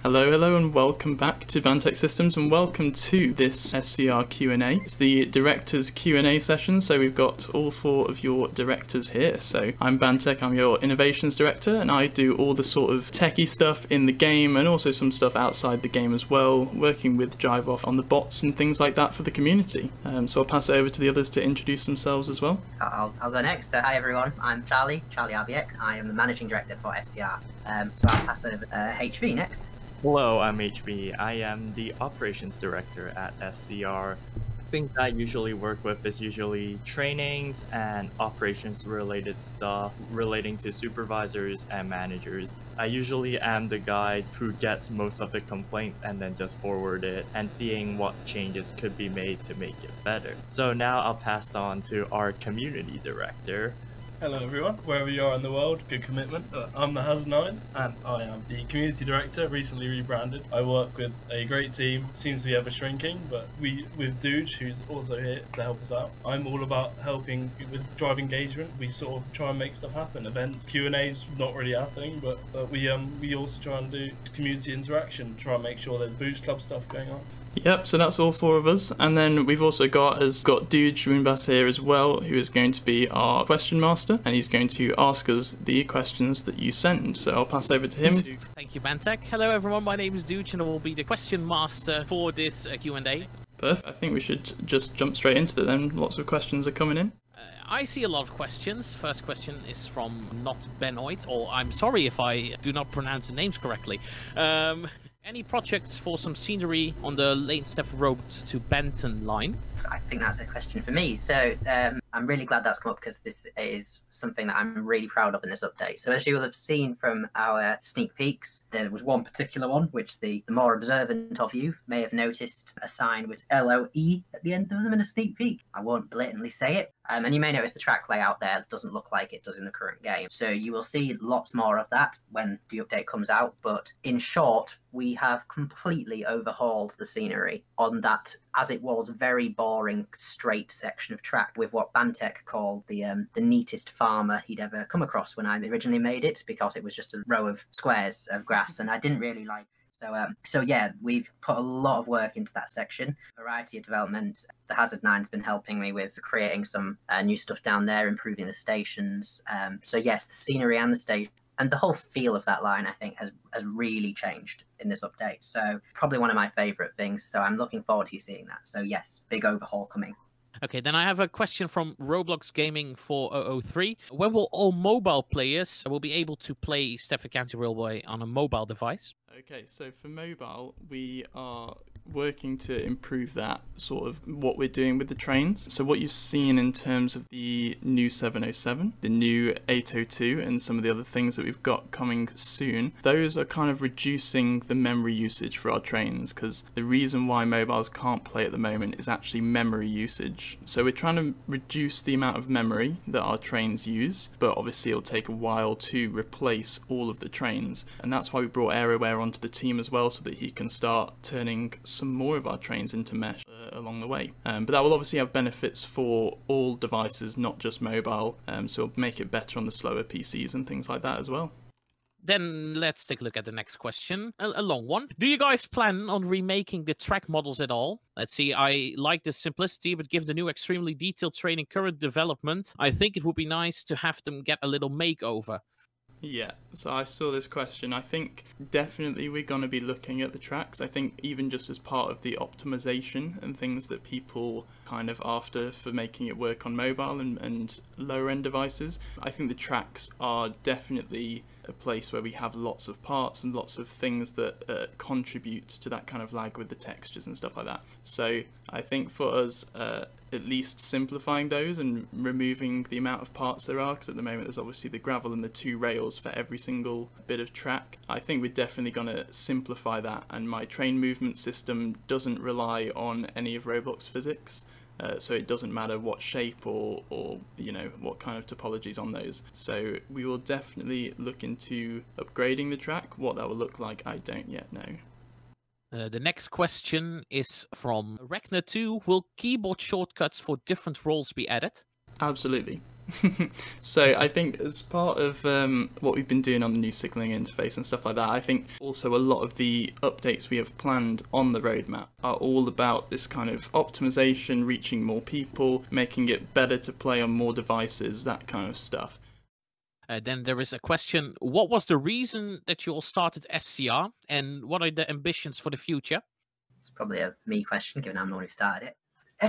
Hello, hello, and welcome back to BanTech Systems, and welcome to this SCR Q&A. It's the directors Q&A session, so we've got all four of your directors here. So I'm BanTech, I'm your innovations director, and I do all the sort of techie stuff in the game, and also some stuff outside the game as well, working with Jive on the bots and things like that for the community. So I'll pass it over to the others to introduce themselves as well. I'll go next. Hi everyone, I'm Charlie RBX. I am the managing director for SCR. So I'll pass over HV next. Hello, I'm HV. I am the operations director at SCR. Things I usually work with is usually trainings and operations related stuff relating to supervisors and managers. I usually am the guy who gets most of the complaints and then just forward it and seeing what changes could be made to make it better. So now I'll pass on to our community director. Hello everyone, wherever you are in the world, good commitment. I'm the Haz9 and I am the community director, recently rebranded. I work with a great team, seems to be ever shrinking, but with Dooge, who's also here to help us out. I'm all about helping with drive engagement. We sort of try and make stuff happen. Events, Q&A's not really happening, but we also try and do community interaction, try and make sure there's Boost Club stuff going on. Yep, so that's all four of us, and then we've also got Dooge Runbass here as well, who is going to be our question master, and he's going to ask us the questions that you send. So I'll pass over to him. Thank you, BanTech. Hello everyone, my name is Dooge and I will be the question master for this Q&A. Perfect. I think we should just jump straight into it then. Lots of questions are coming in. I see a lot of questions. First question is from Not Benoit, or I'm sorry if I do not pronounce the names correctly. Any projects for some scenery on the late step road to Benton line? So I think that's a question for me. So I'm really glad that's come up because this is something that I'm really proud of in this update. So as you will have seen from our sneak peeks, there was one particular one which the more observant of you may have noticed a sign with LOE at the end of them in a sneak peek. I won't blatantly say it. And you may notice the track layout there doesn't look like it does in the current game. So you will see lots more of that when the update comes out. But in short, we have completely overhauled the scenery on that, as it was, very boring, straight section of track with what BanTech called the neatest farmer he'd ever come across when I originally made it, because it was just a row of squares of grass, and I didn't really like. So yeah, we've put a lot of work into that section. Variety of development. The Hazard9's been helping me with creating some new stuff down there, improving the stations. So yes, the scenery and the station and the whole feel of that line, I think, has really changed in this update. So probably one of my favourite things. So I'm looking forward to seeing that. So yes, big overhaul coming. Okay, then I have a question from Roblox Gaming 4003. When will all mobile players will be able to play Stafford County Railway on a mobile device? Okay, so for mobile, we are working to improve that, sort of what we're doing with the trains. So what you've seen in terms of the new 707, the new 802, and some of the other things that we've got coming soon, those are kind of reducing the memory usage for our trains, because the reason why mobiles can't play at the moment is actually memory usage. So we're trying to reduce the amount of memory that our trains use, but obviously it'll take a while to replace all of the trains, and that's why we brought AeroWare onto the team as well, so that he can start turning some more of our trains into mesh along the way. But that will obviously have benefits for all devices, not just mobile, so it'll make it better on the slower PCs and things like that as well. Then let's take a look at the next question, a long one. Do you guys plan on remaking the track models at all? Let's see, I like the simplicity, but given the new extremely detailed training current development, I think it would be nice to have them get a little makeover. Yeah, so I saw this question. I think definitely we're going to be looking at the tracks. I think even just as part of the optimization and things that people kind of after for making it work on mobile and lower end devices, I think the tracks are definitely a place where we have lots of parts and lots of things that contribute to that kind of lag with the textures and stuff like that. So I think for us, at least simplifying those and removing the amount of parts there are, because at the moment there's obviously the gravel and the 2 rails for every single bit of track. I think we're definitely going to simplify that, and my train movement system doesn't rely on any of Roblox physics. So it doesn't matter what shape or you know what kind of topologies on those. So we will definitely look into upgrading the track. What that will look like, I don't yet know. The next question is from Rekna2. Will keyboard shortcuts for different roles be added? Absolutely. So I think as part of what we've been doing on the new signalling interface and stuff like that, I think also a lot of the updates we have planned on the roadmap are all about this kind of optimization, reaching more people, making it better to play on more devices, that kind of stuff. Then there is a question, what was the reason that you all started SCR, and what are the ambitions for the future? It's probably a me question, given I'm the one who started it.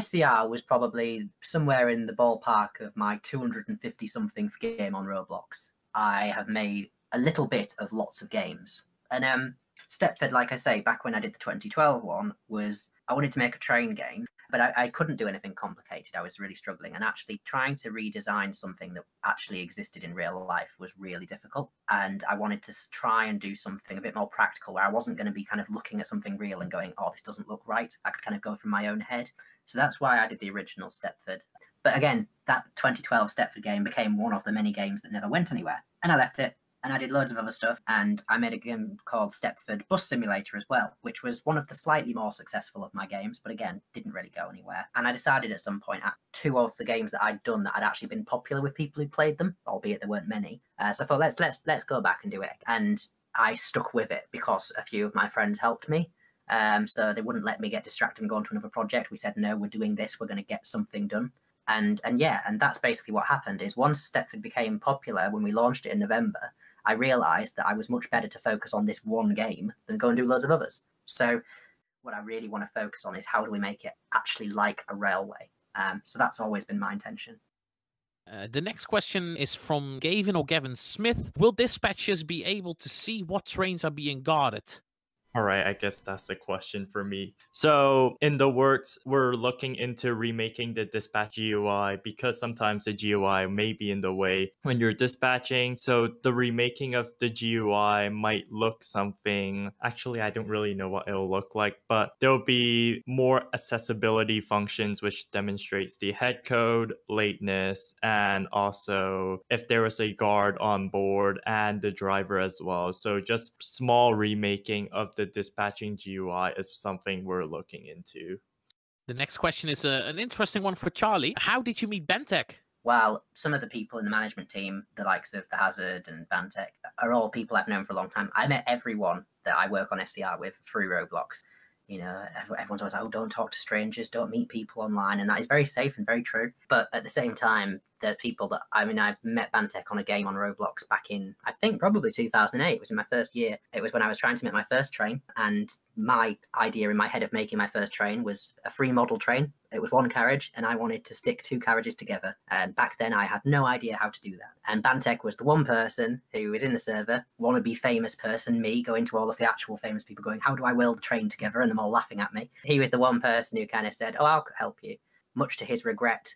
SCR was probably somewhere in the ballpark of my 250-something game on Roblox. I have made a little bit of lots of games. And Stepford, like I say, back when I did the 2012 one, was I wanted to make a train game, but I couldn't do anything complicated. I was really struggling. And actually trying to redesign something that actually existed in real life was really difficult. And I wanted to try and do something a bit more practical, where I wasn't going to be kind of looking at something real and going, oh, this doesn't look right. I could kind of go from my own head. So that's why I did the original Stepford. But again, that 2012 Stepford game became one of the many games that never went anywhere. And I left it, and I did loads of other stuff. And I made a game called Stepford Bus Simulator as well, which was one of the slightly more successful of my games, but again, didn't really go anywhere. And I decided at some point, at 2 of the games that I'd done, that I'd actually been popular with people who played them, albeit there weren't many. So I thought, let's go back and do it. And I stuck with it because a few of my friends helped me. So they wouldn't let me get distracted and go on to another project. We said, no, we're doing this. We're going to get something done. And that's basically what happened. Is once Stepford became popular, when we launched it in November, I realised that I was much better to focus on this one game than go and do loads of others. So what I really want to focus on is how do we make it actually like a railway. So that's always been my intention. The next question is from Gavin Smith. Will dispatchers be able to see what trains are being guarded? All right, I guess that's the question for me. So in the works, we're looking into remaking the dispatch GUI because sometimes the GUI may be in the way when you're dispatching. So the remaking of the GUI might look something. Actually, I don't really know what it'll look like, but there'll be more accessibility functions which demonstrates the head code, lateness, and also if there was a guard on board and the driver as well. So just small remaking of the dispatching GUI is something we're looking into. The next question is an interesting one for Charlie. How did you meet BanTech? Well, some of the people in the management team, the likes of the Hazard and BanTech, are all people I've known for a long time. I met everyone that I work on SCR with through Roblox. You know, everyone's always like, oh, don't talk to strangers, don't meet people online. And that is very safe and very true. But at the same time, there's people that, I met BanTech on a game on Roblox back in, I think, probably 2008. It was in my first year. It was when I was trying to make my first train. And my idea in my head of making my first train was a free model train. It was one carriage, and I wanted to stick 2 carriages together. And back then, I had no idea how to do that. And BanTech was the one person who was in the server, wannabe famous person, me, going to all of the actual famous people going, how do I weld the train together? And them all laughing at me. He was the one person who kind of said, oh, I'll help you. Much to his regret,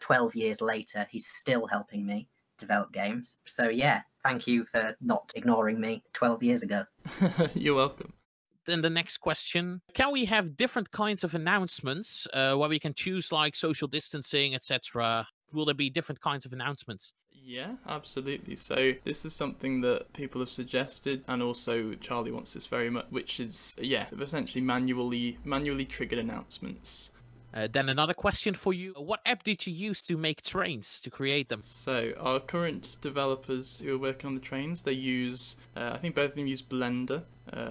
12 years later, he's still helping me develop games. So yeah, thank you for not ignoring me 12 years ago. You're welcome. Then the next question, can we have different kinds of announcements where we can choose like social distancing, etc.? Will there be different kinds of announcements? Yeah, absolutely. So this is something that people have suggested, and also Charlie wants this very much, which is, essentially manually triggered announcements. Then another question for you. What app did you use to make trains, to create them? So our current developers who are working on the trains, they use, I think both of them use Blender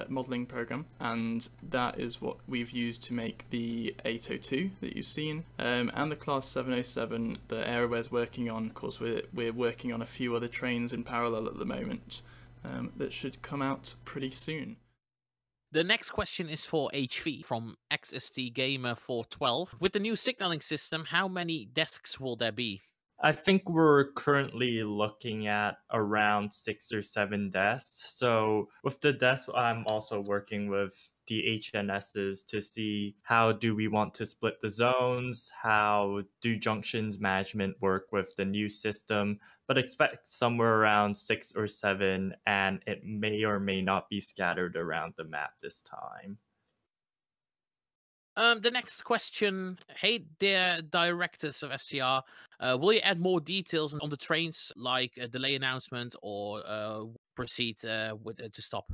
modeling program, and that is what we've used to make the 802 that you've seen, and the Class 707 that Aeroware's working on. Of course, we're working on a few other trains in parallel at the moment that should come out pretty soon. The next question is for HV from XST Gamer 412. With the new signaling system, how many desks will there be? I think we're currently looking at around 6 or 7 desks. So with the desks, I'm also working with the HNSs to see how do we want to split the zones, how do junctions management work with the new system, but expect somewhere around 6 or 7, and it may or may not be scattered around the map this time. The next question, hey dear directors of SCR, will you add more details on the trains, like a delay announcement, or proceed to stop?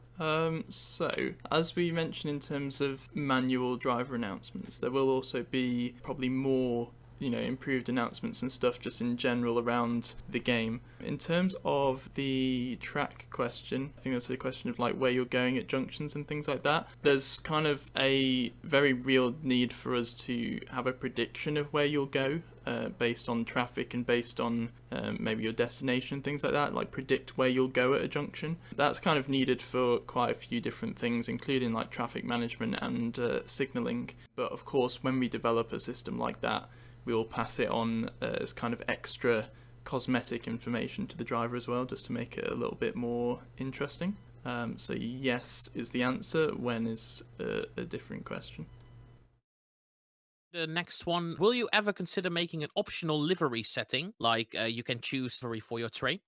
So, as we mentioned in terms of manual driver announcements, there will also be probably more improved announcements and stuff just in general around the game. In terms of the track question, I think that's a question of like where you're going at junctions and things like that. There's kind of a very real need for us to have a prediction of where you'll go based on traffic and based on maybe your destination, things like that, like predict where you'll go at a junction. That's kind of needed for quite a few different things, including like traffic management and signaling. But of course, when we develop a system like that, we'll pass it on as kind of extra cosmetic information to the driver as well, just to make it a little bit more interesting. So yes is the answer, when is a different question. The next one, will you ever consider making an optional livery setting, like you can choose livery for your train?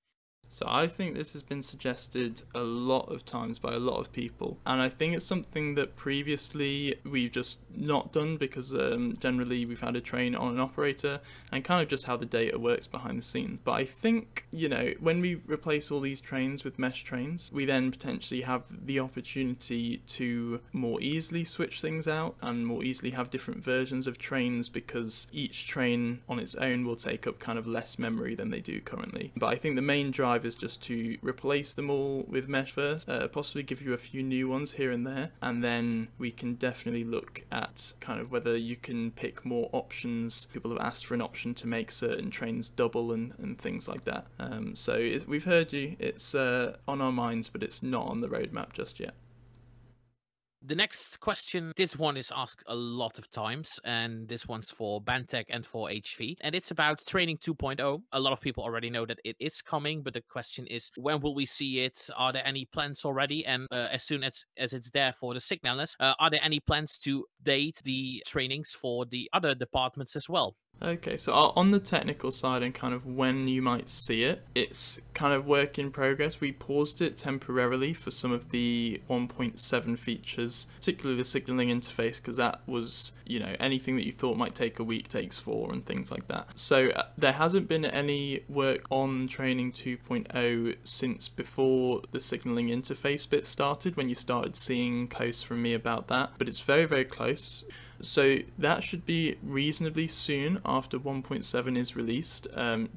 So I think this has been suggested a lot of times by a lot of people, and I think it's something that previously we've just not done because generally we've had a train on an operator and kind of just how the data works behind the scenes. But I think, when we replace all these trains with mesh trains, we then potentially have the opportunity to more easily switch things out and more easily have different versions of trains, because each train on its own will take up kind of less memory than they do currently. But I think the main drive is just to replace them all with mesh first, possibly give you a few new ones here and there, and then we can definitely look at kind of whether you can pick more options. People have asked for an option to make certain trains double and things like that. So we've heard you, it's on our minds, but it's not on the roadmap just yet. The next question, this one is asked a lot of times, and this one's for BanTech and for HV, and it's about Training 2.0. A lot of people already know that it is coming, but the question is, when will we see it? Are there any plans already? And as soon as it's there for the signalers, are there any plans to date the trainings for the other departments as well? Okay, so on the technical side and kind of when you might see it, it's kind of work in progress. We paused it temporarily for some of the 1.7 features, particularly the signaling interface, because that was, anything that you thought might take a week takes 4 and things like that. So there hasn't been any work on Training 2.0 since before the signaling interface bit started, when you started seeing posts from me about that, but it's very, very close. So that should be reasonably soon after 1.7 is released,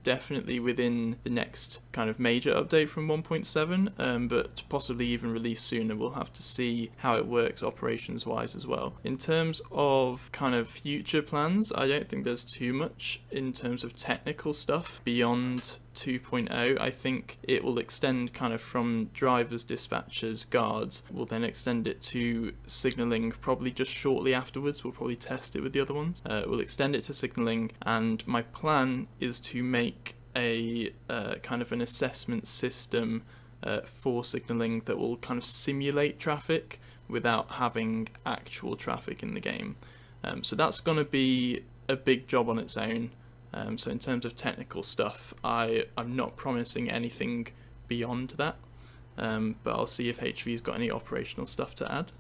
definitely within the next kind of major update from 1.7, but possibly even released sooner. We'll have to see how it works operations wise as well. In terms of kind of future plans, I don't think there's too much in terms of technical stuff beyond 2.0. I think it will extend kind of from drivers, dispatchers, guards. We'll then extend it to signaling probably just shortly afterwards. We'll probably test it with the other ones. We'll extend it to signaling, and my plan is to make a kind of an assessment system for signaling that will kind of simulate traffic without having actual traffic in the game. So that's going to be a big job on its own. So in terms of technical stuff, I'm not promising anything beyond that, but I'll see if HV's got any operational stuff to add.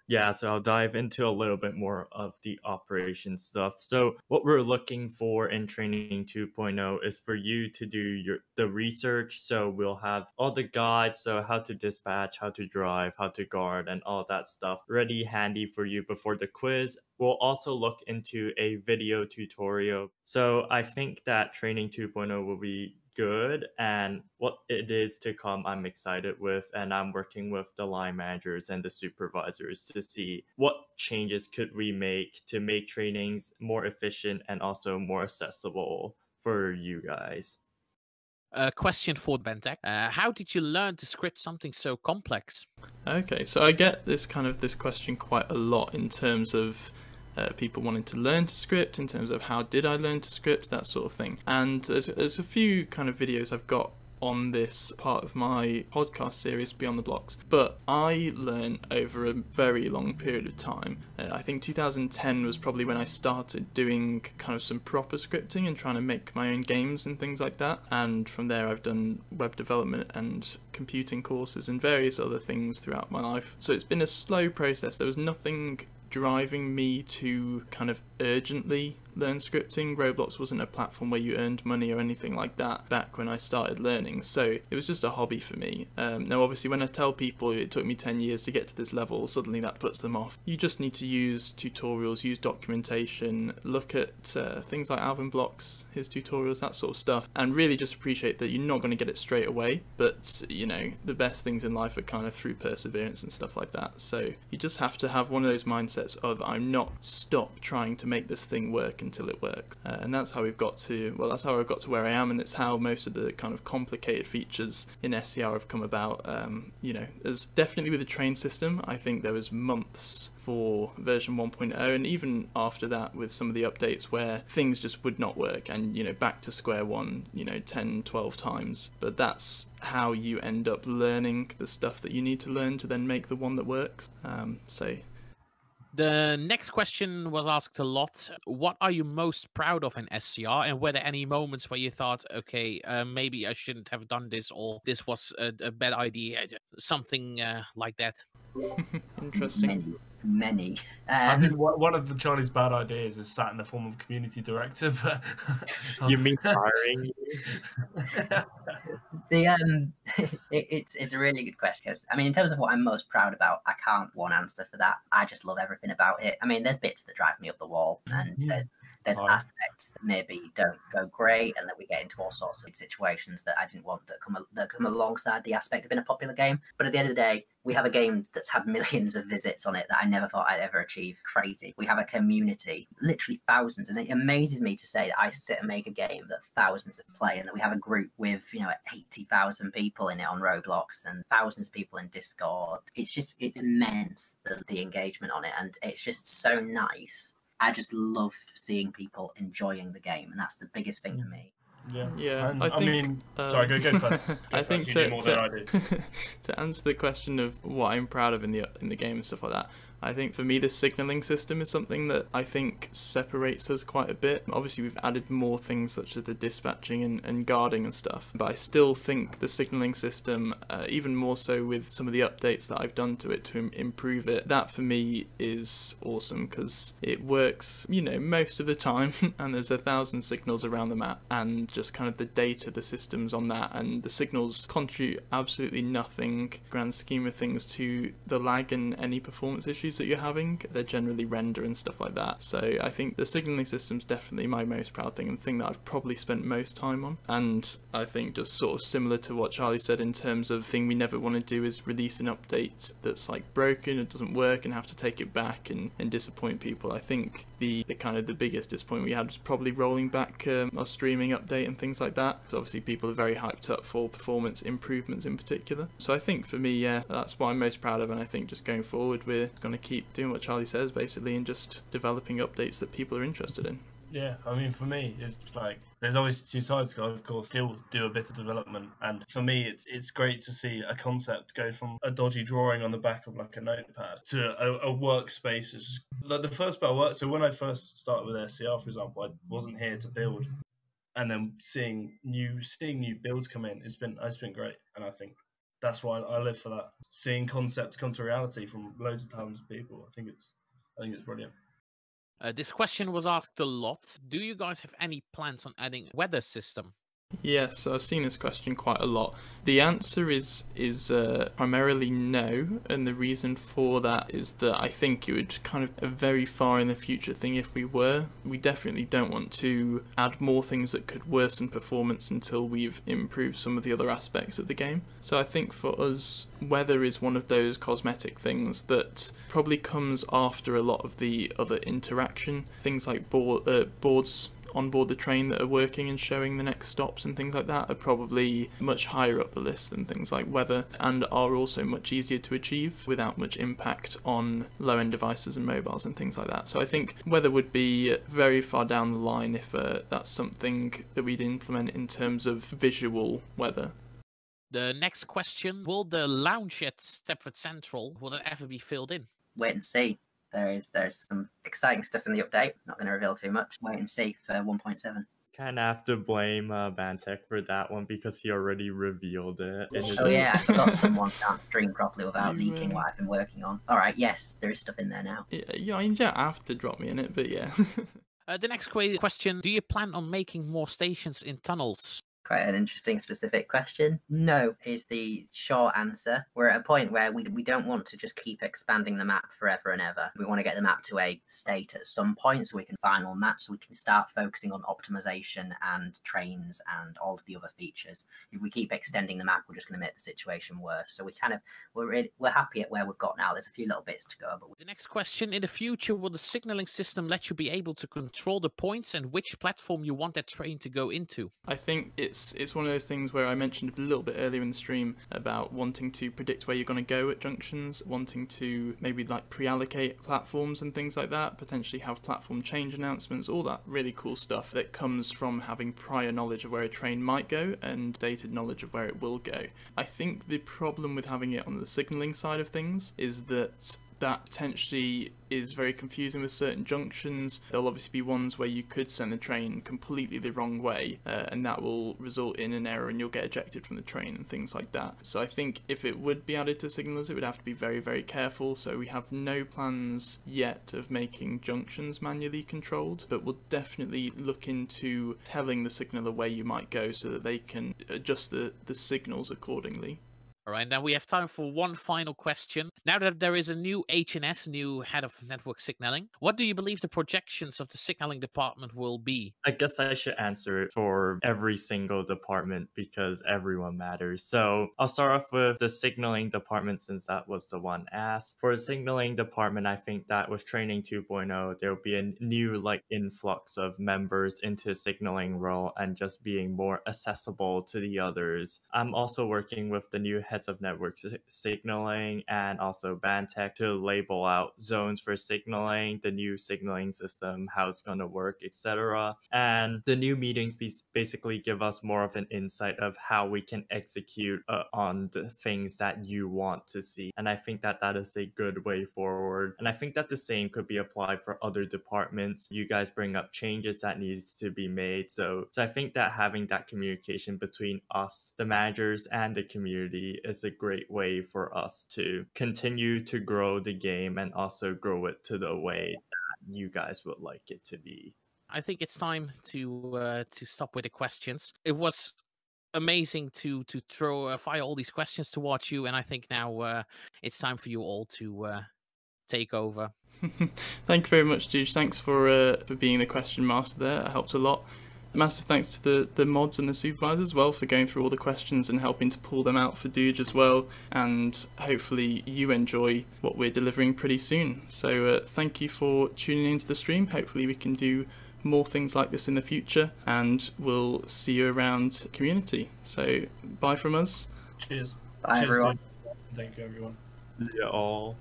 Yeah, so I'll dive into a little bit more of the operation stuff. So what we're looking for in Training 2.0 is for you to do the research. So we'll have all the guides, so how to dispatch, how to drive, how to guard, and all that stuff ready handy for you before the quiz. We'll also look into a video tutorial. So I think that Training 2.0 will be good, and what it is to come I'm excited with, and I'm working with the line managers and the supervisors to see what changes could we make to make trainings more efficient and also more accessible for you guys. A question for BanTech. How did you learn to script something so complex? Okay, so I get this question quite a lot in terms of people wanting to learn to script, in terms of how did I learn to script, that sort of thing. And there's a few kind of videos I've got on this part of my podcast series Beyond the Blocks, but I learned over a very long period of time. I think 2010 was probably when I started doing kind of some proper scripting and trying to make my own games and things like that, and from there I've done web development and computing courses and various other things throughout my life. So it's been a slow process. There was nothing driving me to kind of urgently learn scripting. Roblox wasn't a platform where you earned money or anything like that back when I started learning, so it was just a hobby for me. Now obviously when I tell people it took me 10 years to get to this level, suddenly that puts them off. You just need to use tutorials, use documentation, look at things like Alvin Block's, his tutorials, that sort of stuff, and really just appreciate that you're not going to get it straight away, but you know, the best things in life are kind of through perseverance and stuff like that. So you just have to have one of those mindsets of, I'm not stop trying to make this thing work until it works. And that's how we've got to, well, that's how I've got to where I am, and it's how most of the kind of complicated features in SCR have come about. You know, there's definitely with the train system, I think there was months for version 1.0, and even after that with some of the updates where things just would not work, and you know, back to square one, you know, 10, 12 times. But that's how you end up learning the stuff that you need to learn to then make the one that works. So the next question was asked a lot. What are you most proud of in SCR, and were there any moments where you thought, okay, maybe I shouldn't have done this, or this was a bad idea, something like that? Interesting. Many. I mean, one of the Charlie's bad ideas is sat in the form of community director, but You mean hiring? It's a really good question, 'cause, I mean, in terms of what I'm most proud about, I can't one answer for that. I just love everything about it. I mean, there's bits that drive me up the wall, and there's aspects that maybe don't go great, and that we get into all sorts of situations that I didn't want that come alongside the aspect of being a popular game. But at the end of the day, we have a game that's had millions of visits on it that I never thought I'd ever achieve. Crazy. We have a community, literally thousands, and it amazes me to say that I sit and make a game that thousands of play, and that we have a group with, you know, 80,000 people in it on Roblox and thousands of people in Discord. It's immense, the engagement on it, and it's just so nice. I just love seeing people enjoying the game, and that's the biggest thing to me. Yeah, And, I think, mean, sorry, go first. I think you do more than I do. to answer the question of what I'm proud of in the game and stuff like that, I think for me the signalling system is something that I think separates us quite a bit. Obviously we've added more things such as the dispatching and guarding and stuff, but I still think the signalling system, even more so with some of the updates that I've done to it to improve it, that for me is awesome, because it works, you know, most of the time and there's 1,000 signals around the map, and just kind of the data, the systems on that, and the signals contribute absolutely nothing, grand scheme of things, to the lag and any performance issues that you're having. They generally render and stuff like that. So I think the signaling system's definitely my most proud thing, and the thing that I've probably spent most time on. And I think just sort of similar to what Charlie said in terms of thing we never want to do is release an update that's like broken, it doesn't work, and have to take it back and disappoint people. I think the kind of the biggest disappointment we had was probably rolling back our streaming update and things like that. So obviously people are very hyped up for performance improvements in particular. So I think for me, yeah, that's what I'm most proud of, and I think just going forward we're going to keep doing what Charlie says basically, and just developing updates that people are interested in. Yeah, I mean, for me, it's like there's always two sides. I, of course, still do a bit of development, and for me, it's great to see a concept go from a dodgy drawing on the back of like a notepad to a workspace. It's like the first bit of work. So when I first started with SCR, for example, I wasn't here to build, and then seeing new builds come in, it's been great, and I think that's why I live for that. Seeing concepts come to reality from loads of talented people, I think it's brilliant. This question was asked a lot. Do you guys have any plans on adding a weather system? Yes, I've seen this question quite a lot. The answer is primarily no, and the reason for that is that I think it would kind of a very far in the future thing if we were. We definitely don't want to add more things that could worsen performance until we've improved some of the other aspects of the game. So I think for us, weather is one of those cosmetic things that probably comes after a lot of the other interaction. Things like boards on board the train that are working and showing the next stops and things like that are probably much higher up the list than things like weather, and are also much easier to achieve without much impact on low-end devices and mobiles and things like that. So I think weather would be very far down the line if that's something that we'd implement in terms of visual weather. The next question, will the lounge at Stepford Central, will it ever be filled in? Wait and see. There's some exciting stuff in the update. Not going to reveal too much. Wait and see for 1.7. Kind of have to blame BanTech for that one because he already revealed it. Oh yeah, I forgot someone can't stream properly without leaking what I've been working on. All right, yes, there is stuff in there now. Yeah, you don't have to drop me in it, but yeah. The next question, do you plan on making more stations in tunnels? Quite an interesting specific question. No is the short answer. We're at a point where we don't want to just keep expanding the map forever and ever. We want to get the map to a state at some point so we can final map, so we can start focusing on optimization and trains and all of the other features. If we keep extending the map, we're just going to make the situation worse. So we're happy at where we've got now. There's a few little bits to go. But The next question, in the future, will the signaling system let you be able to control the points and which platform you want that train to go into? I think it's one of those things where I mentioned a little bit earlier in the stream about wanting to predict where you're going to go at junctions, wanting to maybe like pre-allocate platforms and things like that, potentially have platform change announcements, all that really cool stuff that comes from having prior knowledge of where a train might go and dated knowledge of where it will go. I think the problem with having it on the signalling side of things is that potentially is very confusing with certain junctions. There'll obviously be ones where you could send the train completely the wrong way, and that will result in an error and you'll get ejected from the train and things like that. So I think if it would be added to signalers, it would have to be very, very careful. So we have no plans yet of making junctions manually controlled, but we'll definitely look into telling the signaler where you might go so that they can adjust the signals accordingly. All right, now we have time for one final question. Now that there is a new HNS, new head of network signaling, what do you believe the projections of the signaling department will be? I guess I should answer it for every single department because everyone matters. So I'll start off with the signaling department since that was the one asked. For the signaling department, I think that with training 2.0, there will be a new influx of members into signaling role and just being more accessible to the others. I'm also working with the new heads of network signaling and also BanTech to label out zones for signaling, the new signaling system, how it's going to work, etc. And the new meetings basically give us more of an insight of how we can execute on the things that you want to see. And I think that that is a good way forward. And I think that the same could be applied for other departments. You guys bring up changes that needs to be made. So I think that having that communication between us, the managers, and the community is a great way for us to continue to grow the game and also grow it to the way that you guys would like it to be. I think it's time to stop with the questions. It was amazing to fire all these questions towards you, and I think now it's time for you all to take over. Thank you very much, Juge. Thanks for being the question master there. It helped a lot. Massive thanks to the mods and the supervisors as well for going through all the questions and helping to pull them out for Doge as well, and hopefully you enjoy what we're delivering pretty soon. So thank you for tuning into the stream. Hopefully we can do more things like this in the future, and we'll see you around community. So bye from us. Cheers. Bye, Cheers, everyone. dude. Thank you, everyone. Yeah, all.